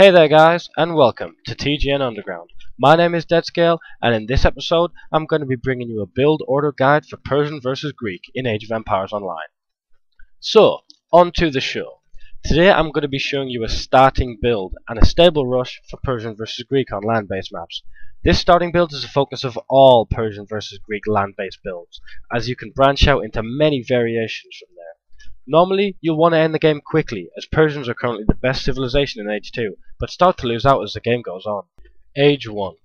Hey there guys, and welcome to TGN Underground. My name is Deadscale, and in this episode I'm going to be bringing you a build order guide for Persian vs Greek in Age of Empires Online. So, on to the show. Today I'm going to be showing you a starting build and a stable rush for Persian vs Greek on land-based maps. This starting build is the focus of all Persian vs Greek land-based builds, as you can branch out into many variations from there. Normally, you'll want to end the game quickly, as Persians are currently the best civilization in Age 2, but start to lose out as the game goes on. Age 1.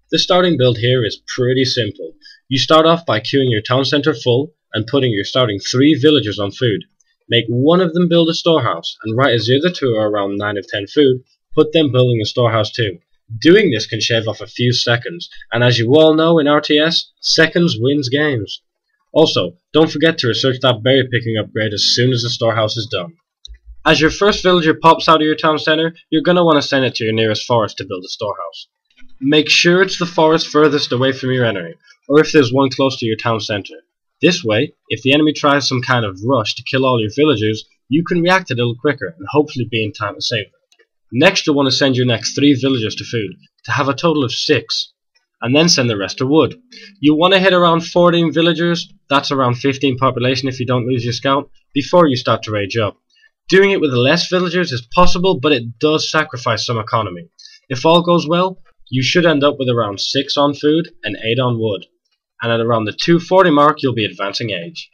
The starting build here is pretty simple. You start off by queuing your town centre full and putting your starting 3 villagers on food. Make one of them build a storehouse, and right as the other 2 are around 9 of 10 food, put them building a storehouse too. Doing this can shave off a few seconds, and as you all know in RTS, seconds wins games. Also, don't forget to research that berry picking upgrade as soon as the storehouse is done. As your first villager pops out of your town centre, you're going to want to send it to your nearest forest to build a storehouse. Make sure it's the forest furthest away from your enemy, or if there's one close to your town centre. This way, if the enemy tries some kind of rush to kill all your villagers, you can react a little quicker and hopefully be in time to save them. Next, you'll want to send your next 3 villagers to food, to have a total of 6. And then send the rest to wood. You want to hit around 14 villagers, that's around 15 population if you don't lose your scout, before you start to rage up. Doing it with less villagers is possible, but it does sacrifice some economy. If all goes well, you should end up with around 6 on food and 8 on wood. And at around the 240 mark, you'll be advancing age.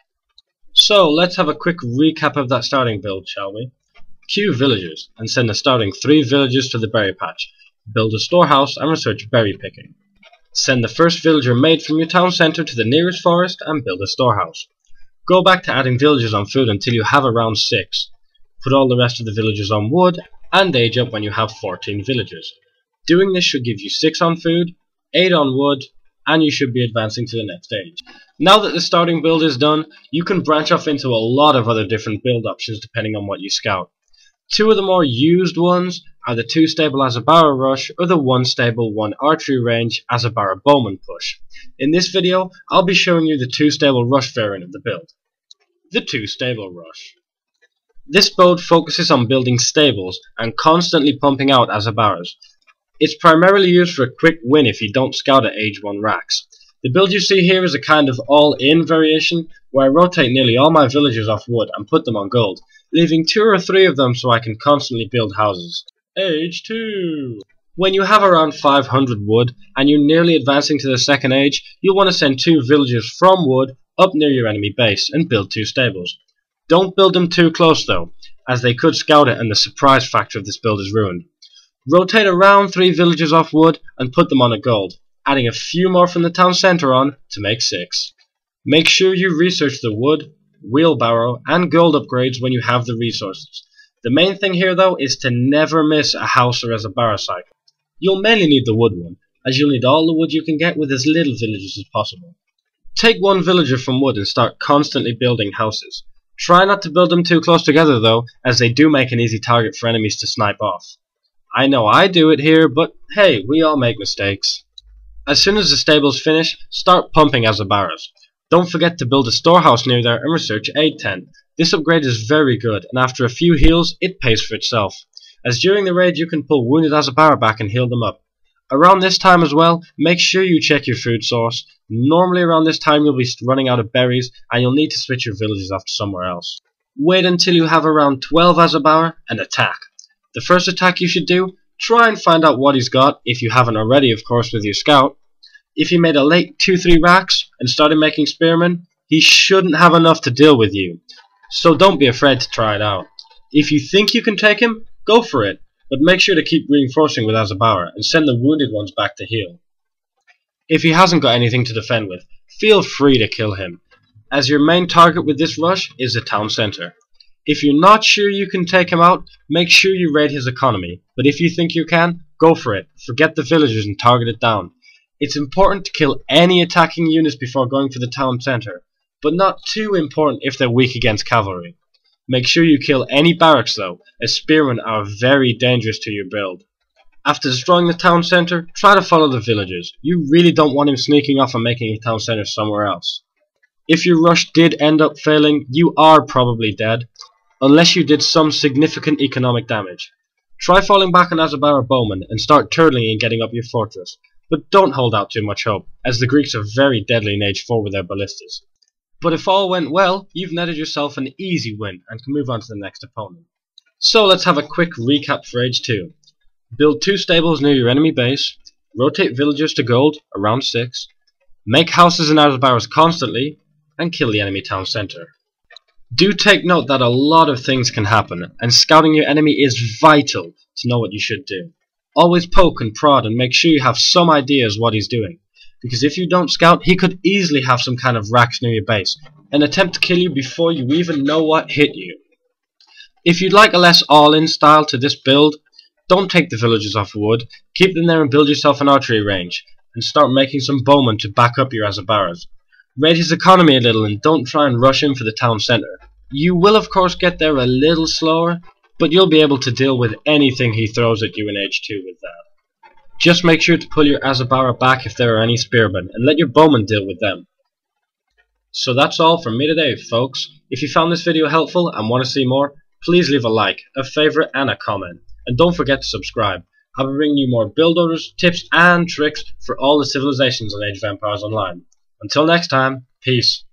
So, let's have a quick recap of that starting build, shall we? Queue villagers, and send the starting 3 villagers to the berry patch. Build a storehouse and research berry picking. Send the first villager made from your town centre to the nearest forest and build a storehouse. Go back to adding villagers on food until you have around 6. Put all the rest of the villagers on wood and age up when you have 14 villagers. Doing this should give you 6 on food, 8 on wood, and you should be advancing to the next age. Now that the starting build is done, you can branch off into a lot of other different build options depending on what you scout. 2 of the more used ones are the 2 stable Azabara rush or the 1 stable 1 archery range Azabara bowman push. In this video, I'll be showing you the 2 stable rush variant of the build. The 2 stable rush. This build focuses on building stables and constantly pumping out Azabaras. It's primarily used for a quick win if you don't scout at age 1 racks. The build you see here is a kind of all-in variation where I rotate nearly all my villagers off wood and put them on gold, leaving 2 or 3 of them so I can constantly build houses. Age 2. When you have around 500 wood and you're nearly advancing to the second age, you'll want to send 2 villagers from wood up near your enemy base and build 2 stables. Don't build them too close though, as they could scout it and the surprise factor of this build is ruined. Rotate around 3 villagers off wood and put them on a gold, adding a few more from the town centre on to make 6. Make sure you research the wood, wheelbarrow and gold upgrades when you have the resources. The main thing here though is to never miss a house or Azabara cycle. You'll mainly need the wood one, as you'll need all the wood you can get with as little villagers as possible. Take 1 villager from wood and start constantly building houses. Try not to build them too close together though, as they do make an easy target for enemies to snipe off. I know I do it here, but hey, we all make mistakes. As soon as the stables finish, start pumping Azabaras. Don't forget to build a storehouse near there and research Aid 10. This upgrade is very good, and after a few heals, it pays for itself, as during the raid you can pull wounded Azabara back and heal them up. Around this time as well, make sure you check your food source. Normally around this time you'll be running out of berries, and you'll need to switch your villagers off to somewhere else. Wait until you have around 12 Azabara and attack. The first attack you should do, try and find out what he's got, if you haven't already of course with your scout. If you made a late 2-3 racks and started making spearmen, he shouldn't have enough to deal with you. So don't be afraid to try it out. If you think you can take him, go for it, but make sure to keep reinforcing with Azabara and send the wounded ones back to heal. If he hasn't got anything to defend with, feel free to kill him, as your main target with this rush is the town centre. If you're not sure you can take him out, make sure you raid his economy, but if you think you can, go for it. Forget the villagers and target it down. It's important to kill any attacking units before going for the town centre, but not too important if they're weak against cavalry. Make sure you kill any barracks though, as spearmen are very dangerous to your build. After destroying the town centre, try to follow the villagers. You really don't want him sneaking off and making a town centre somewhere else. If your rush did end up failing, you are probably dead, unless you did some significant economic damage. Try falling back on Azabara bowmen and start turtling and getting up your fortress, but don't hold out too much hope, as the Greeks are very deadly in Age 4 with their ballistas. But if all went well, you've netted yourself an easy win and can move on to the next opponent. So let's have a quick recap for Age 2. Build 2 stables near your enemy base, rotate villagers to gold, around 6, make houses and Azabaras constantly, and kill the enemy town center. Do take note that a lot of things can happen, and scouting your enemy is vital to know what you should do. Always poke and prod and make sure you have some ideas what he's doing, because if you don't scout, he could easily have some kind of racks near your base, and attempt to kill you before you even know what hit you. If you'd like a less all-in style to this build, don't take the villagers off wood, keep them there and build yourself an archery range, and start making some bowmen to back up your Azabaras. Raid his economy a little and don't try and rush him for the town center. You will of course get there a little slower, but you'll be able to deal with anything he throws at you in Age 2 with that. Just make sure to pull your Azabara back if there are any spearmen, and let your bowmen deal with them. So that's all from me today, folks. If you found this video helpful and want to see more, please leave a like, a favourite and a comment. And don't forget to subscribe. I'll be bringing you more build orders, tips and tricks for all the civilizations on Age of Empires Online. Until next time, peace.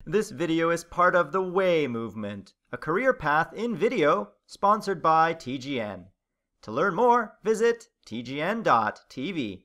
This video is part of the Way movement, a career path in video sponsored by TGN. To learn more, visit tgn.tv.